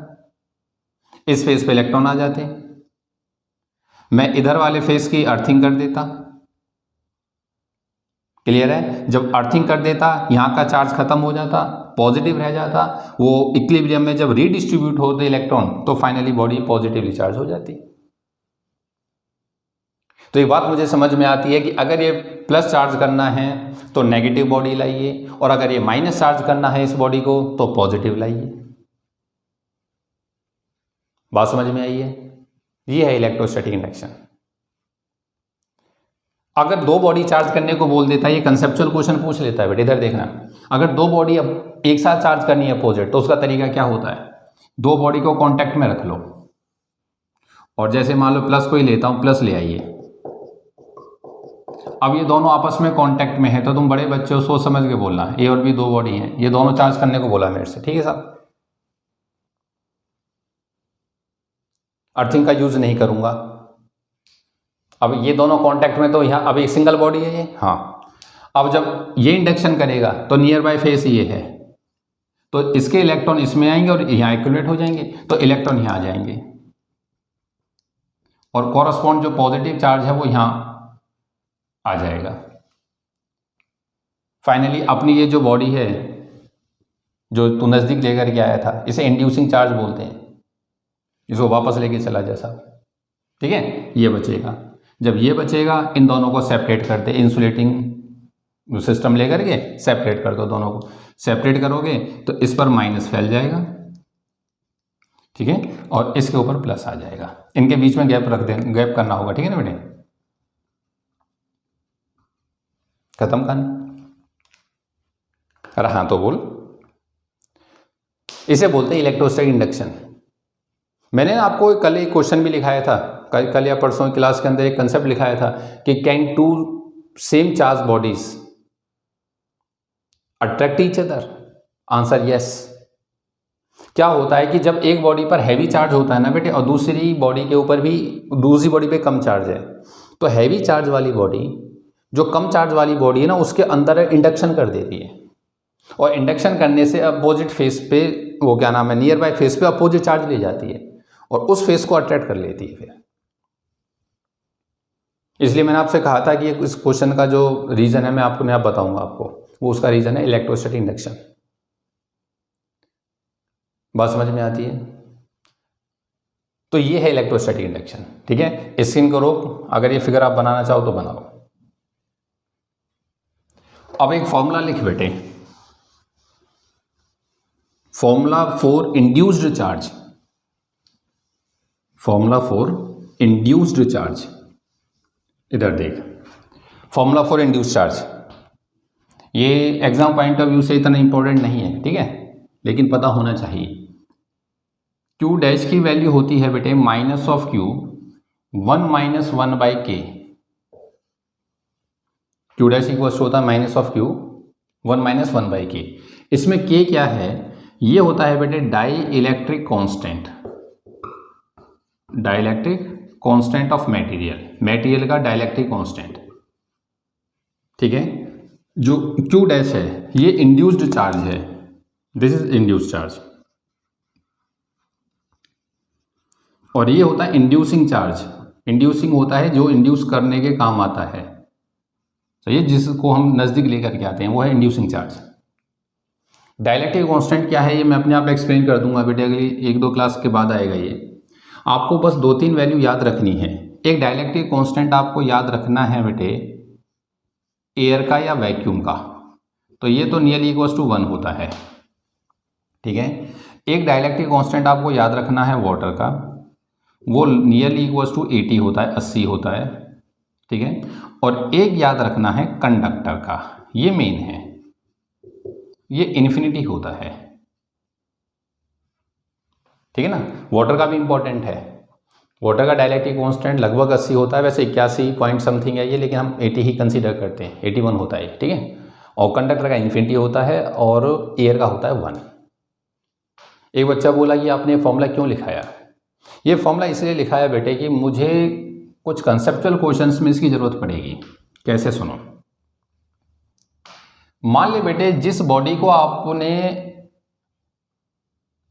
इस फेस पे इलेक्ट्रॉन आ जाते, मैं इधर वाले फेस की अर्थिंग कर देता। क्लियर है? जब अर्थिंग कर देता यहाँ का चार्ज खत्म हो जाता, पॉजिटिव रह जाता, वो इक्विलिब्रियम में जब रीडिस्ट्रीब्यूट होते इलेक्ट्रॉन तो फाइनली बॉडी पॉजिटिवली चार्ज हो जाती। तो ये बात मुझे समझ में आती है कि अगर ये प्लस चार्ज करना है तो नेगेटिव बॉडी लाइए, और अगर ये माइनस चार्ज करना है इस बॉडी को तो पॉजिटिव लाइए। बात समझ में आई है? ये है इलेक्ट्रोस्टैटिक इंडक्शन। अगर दो बॉडी चार्ज करने को बोल देता है, ये कंसेप्चुअल क्वेश्चन पूछ लेता है बेटा, इधर देखना, अगर दो बॉडी अब एक साथ चार्ज करनी है अपोजिट, तो उसका तरीका क्या होता है? दो बॉडी को कांटेक्ट में रख लो, और जैसे मान लो प्लस को ही लेता हूं, प्लस ले आइए। अब ये दोनों आपस में कांटेक्ट में है, तो तुम बड़े बच्चे हो, सोच समझ के बोलना, ए और बी दो बॉडी हैं, ये दोनों चार्ज करने को बोला मेरे से, ठीक है साहब? अर्थिंग का यूज नहीं करूंगा। अब ये दोनों कांटेक्ट में, तो यहाँ अब एक सिंगल बॉडी है ये, हाँ। अब जब ये इंडक्शन करेगा तो नियर बाय फेस ये है, तो इसके इलेक्ट्रॉन इसमें आएंगे और यहाँ एक्यूमुलेट हो जाएंगे, तो इलेक्ट्रॉन यहाँ आ जाएंगे, और कॉरस्पॉन्ड जो पॉजिटिव चार्ज है वो यहाँ आ जाएगा। फाइनली अपनी ये जो बॉडी है जो तू नज़दीक लेकर के आया था, इसे इंड्यूसिंग चार्ज बोलते हैं, इसको वापस लेके चला जा साहब, ठीक है? ये बचेगा। जब ये बचेगा, इन दोनों को सेपरेट कर दे, इंसुलेटिंग सिस्टम लेकर के सेपरेट कर दो, दोनों को सेपरेट करोगे तो इस पर माइनस फैल जाएगा, ठीक है, और इसके ऊपर प्लस आ जाएगा। इनके बीच में गैप रख दे, गैप करना होगा, ठीक है ना बेटे? खत्म करना। अरे हाँ तो बोल। इसे बोलते हैं इलेक्ट्रोस्टैटिक इंडक्शन। मैंने आपको कल एक क्वेश्चन भी लिखाया था, कल या परसों क्लास के अंदर एक कंसेप्ट लिखाया था कि can two same charge bodies attract each other? Answer yes. क्या होता है कि जब एक बॉडी पर हैवी चार्ज होता है ना बेटे, और दूसरी बॉडी के ऊपर भी, दूसरी बॉडी पे कम चार्ज है, तो हैवी चार्ज वाली बॉडी जो कम चार्ज वाली बॉडी है ना, उसके अंदर इंडक्शन कर देती है, और इंडक्शन करने से अपोजिट फेस पे, वो क्या नाम है, नियर बाय फेस पे अपोजिट चार्ज ले जाती है और उस फेस को अट्रैक्ट कर लेती है फिर। इसलिए मैंने आपसे कहा था कि इस क्वेश्चन का जो रीजन है मैं आपको यहाँ बताऊंगा आपको, वो उसका रीजन है इलेक्ट्रोस्टैटिक इंडक्शन। बात समझ में आती है? तो ये है इलेक्ट्रोस्टैटिक इंडक्शन, ठीक है? स्क्रीन को रोक, अगर ये फिगर आप बनाना चाहो तो बनाओ। अब एक फॉर्मूला लिख बेटे, formula for induced charge, formula for induced charge. इधर देख, फॉर्मूला फॉर इंड्यूस्ड चार्ज, ये एग्जाम पॉइंट ऑफ व्यू से इतना इंपॉर्टेंट नहीं है, ठीक है, लेकिन पता होना चाहिए। Q डैश की वैल्यू होती है बेटे minus of Q 1 minus 1 by K. Q dash equals होता है minus of Q 1 minus 1 by K. इसमें K क्या है? ये होता है बेटे dielectric constant, dielectric constant of material, material का डाइलेक्ट्रिक कांस्टेंट, ठीक है। जो Q डैश है ये इंड्यूस्ड चार्ज है, दिस इज इंड्यूस्ड चार्ज, और ये होता है इंड्यूसिंग चार्ज। इंड्यूसिंग होता है जो इंड्यूस करने के काम आता है, तो ये जिसको हम नज़दीक लेकर के आते हैं वो है इंड्यूसिंग चार्ज। डाइलेक्ट्रिक कांस्टेंट क्या है ये मैं अपने आप एक्सप्लेन कर दूंगा बेटे, अगली 1-2 क्लास के बाद आएगा ये। आपको बस 2-3 वैल्यू याद रखनी है। एक डाइलेक्ट्रिक कांस्टेंट आपको याद रखना है बेटे एयर का या वैक्यूम का, तो ये तो नियरली इक्वल्स टू 1 होता है, ठीक है। एक डाइलेक्ट्रिक कांस्टेंट आपको याद रखना है वाटर का, वो नियरली इक्वल्स टू 80 होता है, 80 होता है, ठीक है। और एक याद रखना है कंडक्टर का, ये मेन है, ये इन्फिनिटी होता है, ठीक है ना। वाटर का भी इंपॉर्टेंट है, वाटर का डाइलेक्ट्रिक कांस्टेंट लगभग 80 होता है, वैसे 81 पॉइंट समथिंग है ये, लेकिन हम 80 ही कंसीडर करते हैं, 81 होता है, ठीक है। और कंडक्टर का इन्फिनिटी होता है और एयर का होता है 1। एक बच्चा बोला कि आपने फॉर्मूला क्यों लिखाया? ये फॉर्मूला इसलिए लिखाया बेटे कि मुझे कुछ कंसेप्चुअल क्वेश्चंस में इसकी जरूरत पड़ेगी। कैसे? सुनो, मान ले बेटे जिस बॉडी को आपने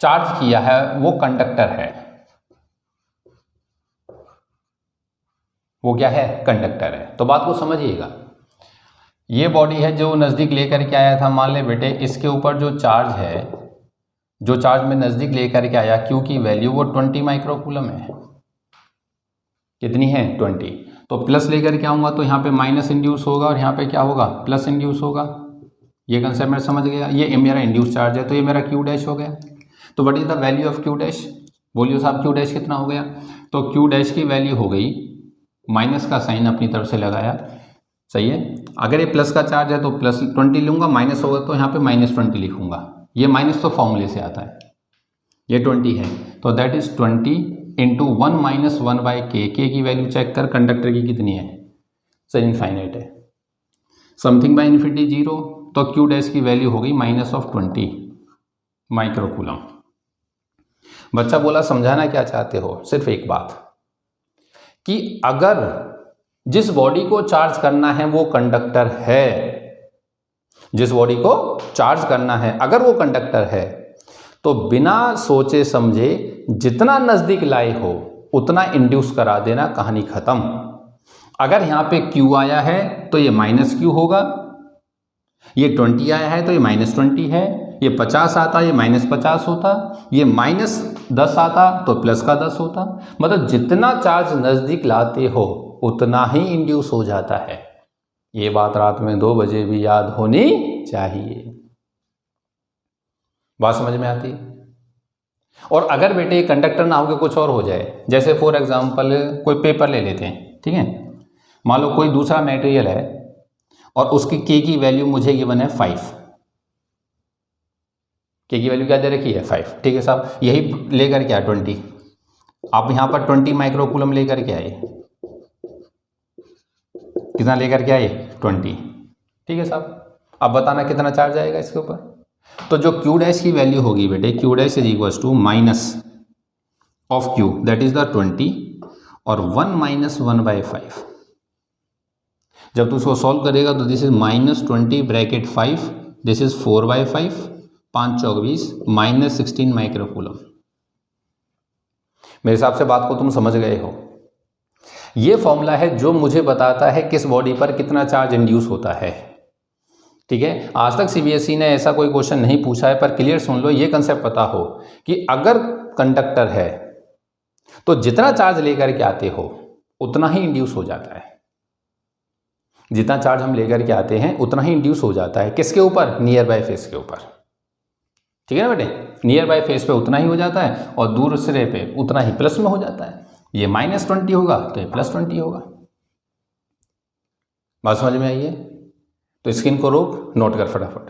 चार्ज किया है वो कंडक्टर है, वो क्या है, कंडक्टर है। तो बात को समझिएगा, ये बॉडी है जो नज़दीक लेकर के आया था, मान ले बेटे इसके ऊपर जो चार्ज है, जो चार्ज में नज़दीक लेकर के आया, क्यू की वैल्यू वो 20 माइक्रोकूलम है। कितनी है, 20। तो प्लस लेकर के आऊँगा तो यहाँ पे माइनस इंड्यूस होगा और यहाँ पे क्या होगा, प्लस इंड्यूस होगा। ये कंसेप्ट मैं समझ गया। ये मेरा इंड्यूस चार्ज है तो ये मेरा क्यू डैश हो गया। तो what is the value of Q dash, बोलिए साहब क्यू डैश कितना हो गया। तो क्यू डैश की वैल्यू हो गई, माइनस का साइन अपनी तरफ से लगाया, सही है। अगर ये प्लस का चार्ज है तो प्लस 20 लूँगा, माइनस होगा तो यहाँ पे -20 लिखूँगा। ये माइनस तो फॉर्मूले से आता है, ये 20 है तो दैट इज 20 इंटू 1 - 1/k। के की वैल्यू चेक कर, कंडक्टर की कितनी है सर, इनफाइनाइट है। समथिंग बाय इन्फिनिटी 0, तो क्यू डैश की वैल्यू हो गई -20 माइक्रोकूलम। बच्चा बोला समझाना क्या चाहते हो, सिर्फ एक बात कि अगर जिस बॉडी को चार्ज करना है वो कंडक्टर है, जिस बॉडी को चार्ज करना है अगर वो कंडक्टर है, तो बिना सोचे समझे जितना नज़दीक लाए हो उतना इंड्यूस करा देना, कहानी खत्म। अगर यहाँ पे Q आया है तो ये -Q होगा, ये 20 आया है तो ये -20 है, ये 50 आता ये -50 होता, ये -10 आता तो प्लस का 10 होता। मतलब जितना चार्ज नज़दीक लाते हो उतना ही इंड्यूस हो जाता है। ये बात रात में 2 बजे भी याद होनी चाहिए। बात समझ में आती है। और अगर बेटे कंडक्टर ना हो के कुछ और हो जाए, जैसे फॉर एग्जांपल कोई पेपर ले लेते हैं, ठीक है, मान लो कोई दूसरा मटेरियल है और उसकी के की वैल्यू मुझे गिवन है 5, के की वैल्यू क्या दे रखी है 5, ठीक है साहब। यही लेकर के आए 20, आप यहाँ पर 20 माइक्रोकूलम लेकर के आए, कितना लेकर के आए 20, ठीक है साहब। अब बताना कितना चार्ज आएगा इसके ऊपर। तो जो क्यू डैश की वैल्यू होगी बेटे, Q dash is equals to minus of Q that is the 20 और 1 - 1/5। जब तू उसको सॉल्व करेगा तो this is -20 bracket 5, this is 4/5, 5 Chowk 20 -16 microcoulomb. मेरे हिसाब से बात को तुम समझ गए हो। ये फॉर्मूला है जो मुझे बताता है किस बॉडी पर कितना चार्ज इंड्यूस होता है, ठीक है। आज तक सीबीएसई ने ऐसा कोई क्वेश्चन नहीं पूछा है, पर क्लियर सुन लो, ये कंसेप्ट पता हो कि अगर कंडक्टर है तो जितना चार्ज लेकर के आते हो उतना ही इंड्यूस हो जाता है। जितना चार्ज हम लेकर के आते हैं उतना ही इंड्यूस हो जाता है, किसके ऊपर, नियर बाय फेस के ऊपर, ठीक है ना बेटे। नियर बाय फेस पे उतना ही हो जाता है और दूर सिरे पे उतना ही प्लस में हो जाता है। ये -20 होगा तो ये +20 होगा। बात समझ में आई है। तो स्क्रीन को रोक, नोट कर फटाफट।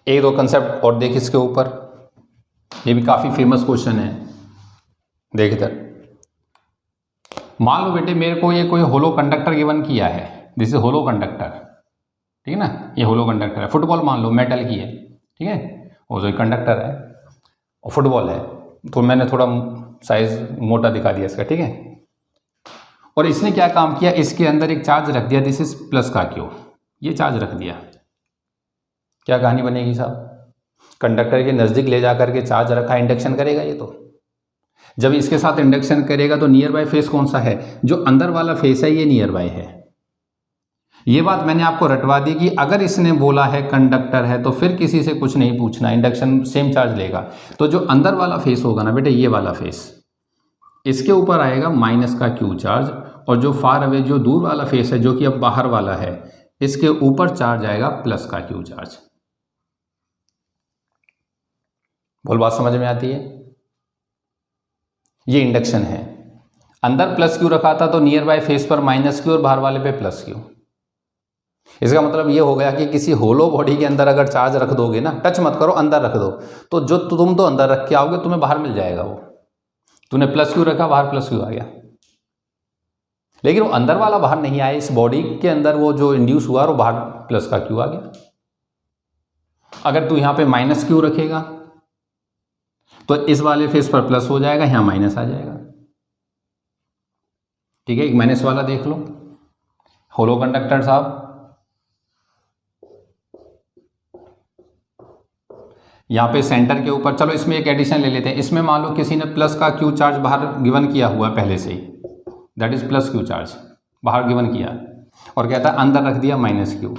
एक दो कंसेप्ट और देख इसके ऊपर, ये भी काफी फेमस क्वेश्चन है। देख इधर, मान लो बेटे मेरे को ये कोई होलो कंडक्टर गिवन किया है, दिस इज होलो कंडक्टर, ठीक है ना, ये होलो कंडक्टर है। फुटबॉल मान लो मेटल की है, ठीक है, और जो कंडक्टर है और फुटबॉल है, तो मैंने थोड़ा साइज मोटा दिखा दिया इसका, ठीक है। और इसने क्या काम किया, इसके अंदर एक चार्ज रख दिया, दिस इज प्लस का क्यू, ये चार्ज रख दिया। क्या कहानी बनेगी साहब, कंडक्टर के नज़दीक ले जाकर के चार्ज रखा, इंडक्शन करेगा ये। तो जब इसके साथ इंडक्शन करेगा तो नियर बाय फेस कौन सा है, जो अंदर वाला फेस है ये नियर बाय है। ये बात मैंने आपको रटवा दी कि अगर इसने बोला है कंडक्टर है तो फिर किसी से कुछ नहीं पूछना, इंडक्शन सेम चार्ज लेगा। तो जो अंदर वाला फेस होगा ना बेटे, ये वाला फेस, इसके ऊपर आएगा माइनस का क्यू चार्ज, और जो फार अवे जो दूर वाला फेस है जो कि अब बाहर वाला है, इसके ऊपर चार्ज आएगा प्लस का क्यू चार्ज। बोल बात समझ में आती है। ये इंडक्शन है, अंदर प्लस क्यू रखा था तो नियर बाय फेस पर माइनस क्यू और बाहर वाले पे प्लस क्यू। इसका मतलब ये हो गया कि किसी होलो बॉडी के अंदर अगर चार्ज रख दोगे ना, टच मत करो, अंदर रख दो, तो जो तुम तो अंदर रख के आओगे तुम्हें बाहर मिल जाएगा। वो तूने प्लस क्यू रखा, बाहर प्लस क्यू आ गया, लेकिन वो अंदर वाला बाहर नहीं आया। इस बॉडी के अंदर वो जो इंड्यूस हुआ वो बाहर प्लस का क्यू आ गया। अगर तू यहाँ पे माइनस क्यू रखेगा तो इस वाले फेस पर प्लस हो जाएगा, यहाँ माइनस आ जाएगा, ठीक है। एक माइनस वाला देख लो, होलो कंडक्टर साहब, यहाँ पे सेंटर के ऊपर, चलो इसमें एक एडिशन ले लेते हैं। इसमें मान लो किसी ने प्लस का क्यू चार्ज बाहर गिवन किया हुआ है पहले से ही, that is plus Q charge बाहर गिवन किया, और कहता है अंदर रख दिया minus Q.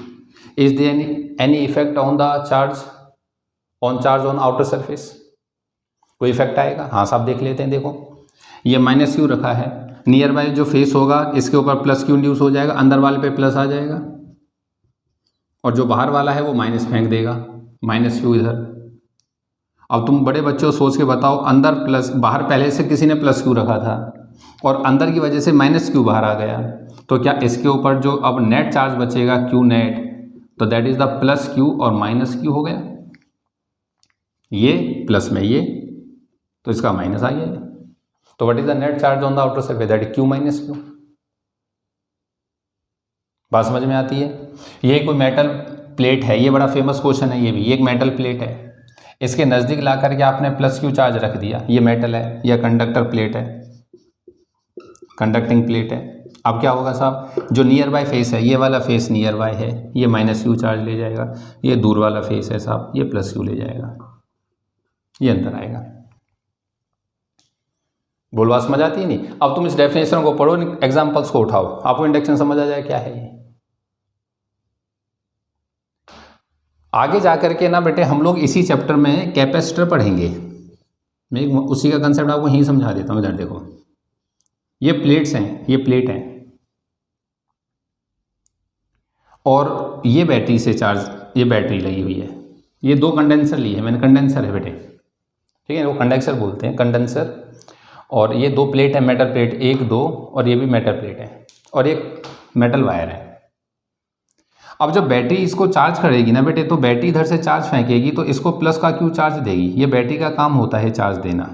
Is there any effect on the charge on outer surface? कोई इफेक्ट आएगा? हाँ साहब देख लेते हैं। देखो ये माइनस क्यू रखा है, नियर बाय जो फेस होगा इसके ऊपर प्लस क्यू इंड्यूस हो जाएगा, अंदर वाले पे प्लस आ जाएगा, और जो बाहर वाला है वो माइनस फेंक देगा, माइनस क्यू इधर। अब तुम बड़े बच्चों सोच के बताओ, अंदर प्लस, बाहर पहले से किसी ने प्लस क्यू रखा था और अंदर की वजह से माइनस क्यू बाहर आ गया, तो क्या इसके ऊपर जो अब नेट चार्ज बचेगा क्यू नेट, तो that is the plus Q और माइनस क्यू हो गया। ये प्लस में ये, तो इसका माइनस आ गया। तो what is the net charge on the outer surface? That is Q minus Q. बात समझ में आती है? ये कोई मेटल प्लेट है, ये बड़ा फेमस क्वेश्चन है, ये भी एक मेटल प्लेट है, इसके नज़दीक ला करके आपने प्लस क्यू चार्ज रख दिया, ये मेटल है या कंडक्टर प्लेट है, कंडक्टिंग प्लेट है। अब क्या होगा साहब, जो नियर बाय फेस है, ये वाला फेस नियर बाय है, ये माइनस क्यू चार्ज ले जाएगा, ये दूर वाला फेस है साहब, ये प्लस क्यू ले जाएगा, ये अंतर आएगा। बोलवा समझ आती है नहीं? अब तुम इस डेफिनेशन को पढ़ो, एग्जाम्पल्स को उठाओ, आपको इंडक्शन समझ आ जाए क्या है ये। आगे जाकर के ना बेटे हम लोग इसी चैप्टर में कैपेसिटर पढ़ेंगे, मैं उसी का कंसेप्ट आपको यहीं समझा देता हूँ। इधर देखो ये प्लेट्स हैं, ये प्लेट हैं, और ये बैटरी से चार्ज, ये बैटरी लगी हुई है, ये दो कंडेंसर लिए हैं मैंने, कंडेंसर है बेटे, ठीक है, वो कंडेंसर बोलते हैं, कंडेंसर। और ये दो प्लेट है, मेटल प्लेट, एक दो, और ये भी मेटल प्लेट है, और एक मेटल वायर है। अब जब बैटरी इसको चार्ज करेगी ना बेटे, तो बैटरी इधर से चार्ज फेंकेगी तो इसको प्लस का क्यू चार्ज देगी, ये बैटरी का काम होता है चार्ज देना,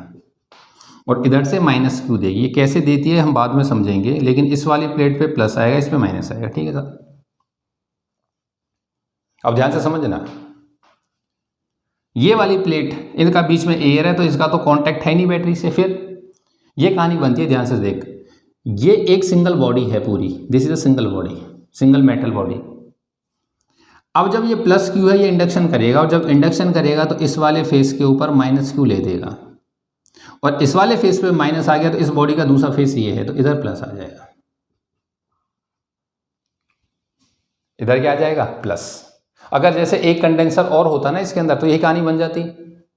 और इधर से माइनस क्यू देगी। ये कैसे देती है हम बाद में समझेंगे, लेकिन इस वाली प्लेट पे प्लस आएगा, इस पे माइनस आएगा, ठीक है सर। अब ध्यान से समझना, ये वाली प्लेट, इनका बीच में एयर है, तो इसका तो कांटेक्ट है नहीं बैटरी से, फिर ये कहानी बनती है। ध्यान से देख, ये एक सिंगल बॉडी है पूरी, this is a single body, single metal body. अब जब ये प्लस क्यू है, ये इंडक्शन करेगा, और जब इंडक्शन करेगा तो इस वाले फेस के ऊपर माइनस क्यू ले देगा, और इस वाले फेस पे माइनस आ गया, तो इस बॉडी का दूसरा फेस ये है, तो इधर प्लस आ जाएगा, इधर क्या आ जाएगा, प्लस। अगर जैसे एक कंडेंसर और होता ना इसके अंदर, तो यही कहानी बन जाती,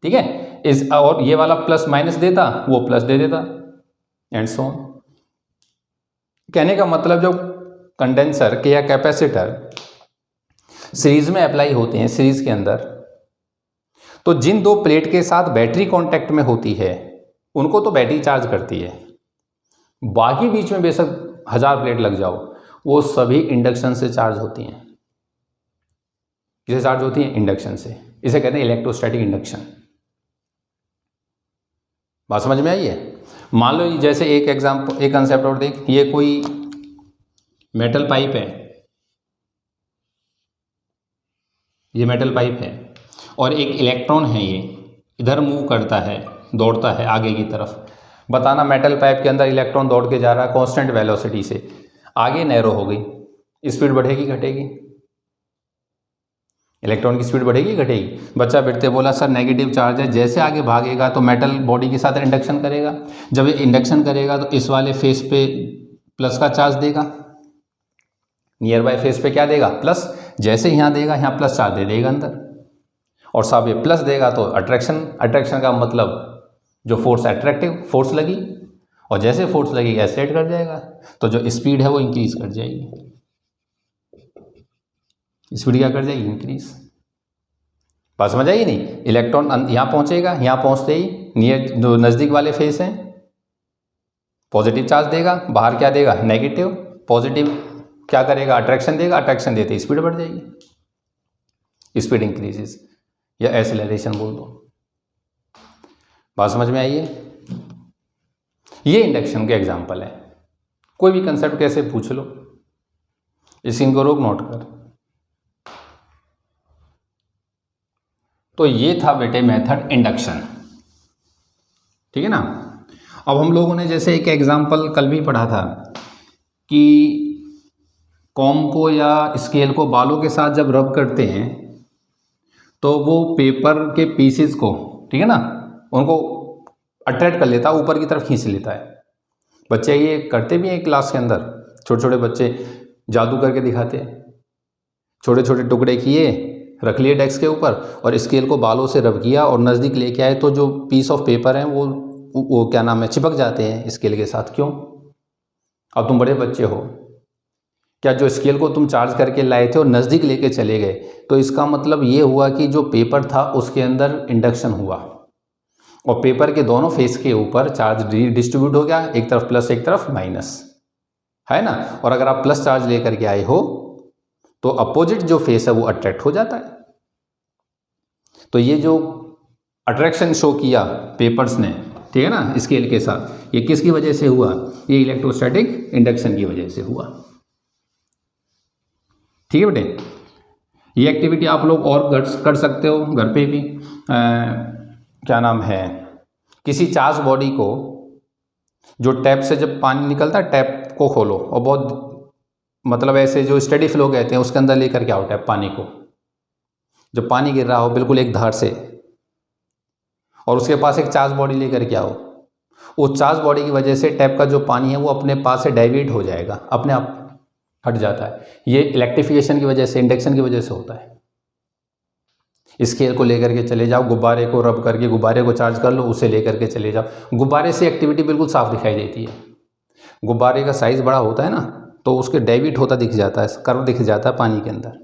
ठीक है। इस और ये वाला प्लस माइनस देता, वो प्लस दे देता, एंड सो ऑन। कहने का मतलब जब कंडेंसर के या कैपेसिटर सीरीज में अप्लाई होते हैं, सीरीज के अंदर, तो जिन दो प्लेट के साथ बैटरी कांटेक्ट में होती है उनको तो बैटरी चार्ज करती है, बाकी बीच में बेशक 1000 प्लेट लग जाओ, वो सभी इंडक्शन से चार्ज होती हैं। किससे चार्ज होती हैं? इंडक्शन से। इसे कहते हैं इलेक्ट्रोस्टैटिक इंडक्शन। बात समझ में आई है? मान लो जैसे एक एग्जाम्पल, एक कंसेप्ट और देख, ये कोई मेटल पाइप है, ये मेटल पाइप है, और एक इलेक्ट्रॉन है, ये इधर मूव करता है, दौड़ता है आगे की तरफ। बताना मेटल पाइप के अंदर इलेक्ट्रॉन दौड़ के जा रहा है कांस्टेंट वेलोसिटी से, आगे नैरो हो गई, स्पीड बढ़ेगी घटेगी? इलेक्ट्रॉन की स्पीड बढ़ेगी घटेगी? बच्चा बैठते बोला सर नेगेटिव चार्ज है, जैसे आगे भागेगा तो मेटल बॉडी के साथ इंडक्शन करेगा, जब ये इंडक्शन करेगा तो इस वाले फेस पे प्लस का चार्ज देगा, नियर बाय फेस पे क्या देगा, प्लस। जैसे यहाँ देगा, यहाँ प्लस चार्ज दे देगा अंदर, और साहब ये प्लस देगा तो अट्रैक्शन, अट्रैक्शन का मतलब जो फोर्स, अट्रैक्टिव फोर्स लगी, और जैसे फोर्स लगेगी एक्सेलरेट कर जाएगा, तो जो स्पीड है वो इंक्रीज कर जाएगी। स्पीड क्या कर जाएगी? इंक्रीज। बात समझ आएगी नहीं? इलेक्ट्रॉन यहाँ पहुँचेगा, यहाँ पहुँचते ही नियर जो नज़दीक वाले फेस हैं पॉजिटिव चार्ज देगा, बाहर क्या देगा, नेगेटिव। पॉजिटिव क्या करेगा, अट्रैक्शन देगा, अट्रैक्शन देते ही स्पीड बढ़ जाएगी, स्पीड इंक्रीजेस, या एक्सेलरेशन बोल दो। बात समझ में आई है? ये इंडक्शन के एग्जाम्पल है। कोई भी कंसेप्ट कैसे पूछ लो, इनको रोक नोट कर। तो ये था बेटे मेथड इंडक्शन, ठीक है ना। अब हम लोगों ने जैसे एक एग्जाम्पल कल भी पढ़ा था कि कॉम को या स्केल को बालों के साथ जब रब करते हैं तो वो पेपर के पीसेस को, ठीक है ना, उनको अट्रैक्ट कर लेता है, ऊपर की तरफ खींच लेता है। बच्चे ये करते भी हैं क्लास के अंदर, छोटे छोटे बच्चे जादू करके दिखाते हैं। छोटे छोटे टुकड़े किए, रख लिए डेस्क के ऊपर और स्केल को बालों से रब किया और नज़दीक लेके आए, तो जो पीस ऑफ पेपर हैं वो क्या नाम है, चिपक जाते हैं स्केल के साथ। क्यों? अब तुम बड़े बच्चे हो, क्या जो स्केल को तुम चार्ज करके लाए थे और नज़दीक लेके चले गए, तो इसका मतलब ये हुआ कि जो पेपर था उसके अंदर इंडक्शन हुआ और पेपर के दोनों फेस के ऊपर चार्ज डिस्ट्रीब्यूट हो गया, एक तरफ प्लस एक तरफ माइनस, है ना। और अगर आप प्लस चार्ज लेकर के आए हो तो अपोजिट जो फेस है वो अट्रैक्ट हो जाता है। तो ये जो अट्रैक्शन शो किया पेपर्स ने, ठीक है ना, स्केल के साथ, ये किसकी वजह से हुआ? ये इलेक्ट्रोस्टैटिक इंडक्शन की वजह से हुआ। ठीक है बेटे, ये एक्टिविटी आप लोग और कर सकते हो घर पे भी। क्या नाम है, किसी चार्ज बॉडी को, जो टैप से जब पानी निकलता है, टैप को खोलो और बहुत मतलब ऐसे जो स्टेडी फ्लो कहते हैं उसके अंदर लेकर के आओ टैप पानी को, जब पानी गिर रहा हो बिल्कुल एक धार से, और उसके पास एक चार्ज बॉडी लेकर के आओ। उस चार्ज बॉडी की वजह से टैप का जो पानी है वो अपने पास से डाइवर्ट हो जाएगा, अपने आप हट जाता है। ये इलेक्ट्रिफिकेशन की वजह से, इंडक्शन की वजह से होता है। स्केल को लेकर के चले जाओ, गुब्बारे को रब करके गुब्बारे को चार्ज कर लो, उसे लेकर के चले जाओ। गुब्बारे से एक्टिविटी बिल्कुल साफ दिखाई देती है। गुब्बारे का साइज़ बड़ा होता है ना, तो उसके डाइवर्ट होता दिख जाता है, कर्व दिख जाता है पानी के अंदर।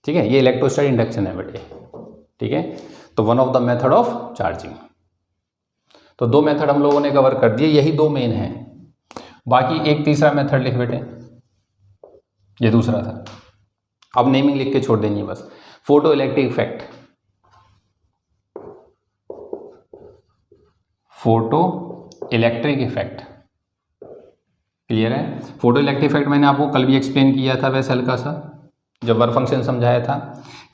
ठीक है, ये इलेक्ट्रोस्टैटिक इंडक्शन है बेटे। ठीक है, तो one of the method of charging. तो दो मेथड हम लोगों ने कवर कर दिए, यही दो मेन हैं। बाकी एक तीसरा मेथड लिख बेटे, ये दूसरा था। अब नेमिंग लिख के छोड़ देनी है बस। Photo electric effect, photo electric effect, clear है? फोटो इलेक्ट्रिक इफेक्ट मैंने आपको कल भी एक्सप्लेन किया था वैसे हल्का सा, जब वर्क फंक्शन समझाया था,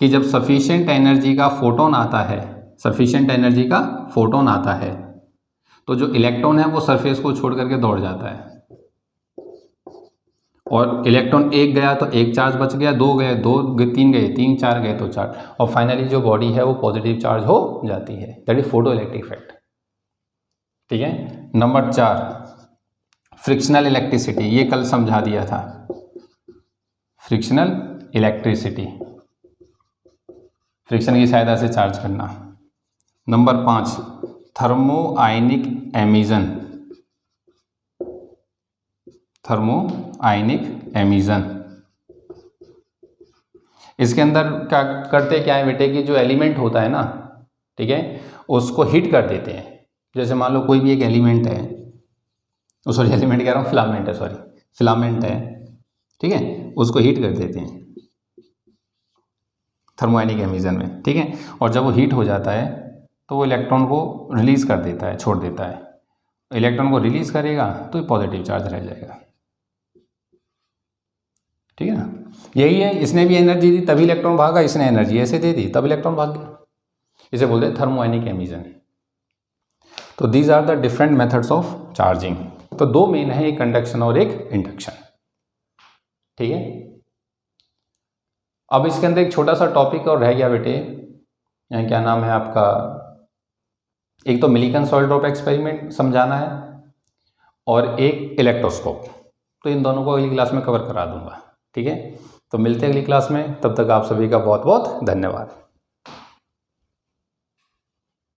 कि जब सफिशिएंट एनर्जी का फोटोन आता है, सफिशिएंट एनर्जी का फोटोन आता है, तो जो इलेक्ट्रॉन है वो सरफेस को छोड़ करके दौड़ जाता है, और इलेक्ट्रॉन एक गया तो एक चार्ज बच गया, दो गए दो, तीन गए तीन, चार गए तो चार, और फाइनली जो बॉडी है वो पॉजिटिव चार्ज हो जाती है। That is photo electric effect. ठीक है, नंबर 4 फ्रिक्शनल इलेक्ट्रिसिटी, ये कल समझा दिया था। फ्रिक्शनल इलेक्ट्रिसिटी, फ्रिक्शन की सहायता से चार्ज करना। नंबर 5 थर्मो आयनिक एमिजन, थर्मो आयनिक एमिजन। इसके अंदर क्या करते क्या है बेटे, कि जो एलिमेंट होता है ना, ठीक है, उसको हीट कर देते हैं। जैसे मान लो कोई भी एक एलिमेंट है, सॉरी एलिमेंट कह रहा हूँ, फिलामेंट है, सॉरी फिलामेंट है, ठीक है, उसको हीट कर देते हैं थर्मो आयनिक एमिजन में। ठीक है, और जब वो हीट हो जाता है तो वो इलेक्ट्रॉन को रिलीज कर देता है, छोड़ देता है। इलेक्ट्रॉन को रिलीज करेगा तो पॉजिटिव चार्ज रह जाएगा। ठीक है ना, यही है, इसने भी एनर्जी दी तभी इलेक्ट्रॉन भागा, इसने एनर्जी ऐसे दे दी तब इलेक्ट्रॉन भाग गया। इसे बोलते हैं थर्मो आयनिक एमिजन। तो these are the different methods of charging. तो दो मेन है, एक कंडक्शन और एक इंडक्शन। ठीक है, अब इसके अंदर एक छोटा सा टॉपिक और रह गया बेटे, क्या नाम है आपका, एक तो मिलिकन सॉइल ड्रॉप एक्सपेरिमेंट समझाना है और एक इलेक्ट्रोस्कोप। तो इन दोनों को अगली क्लास में कवर करा दूंगा। ठीक है, तो मिलते हैं अगली क्लास में, तब तक आप सभी का बहुत बहुत धन्यवाद।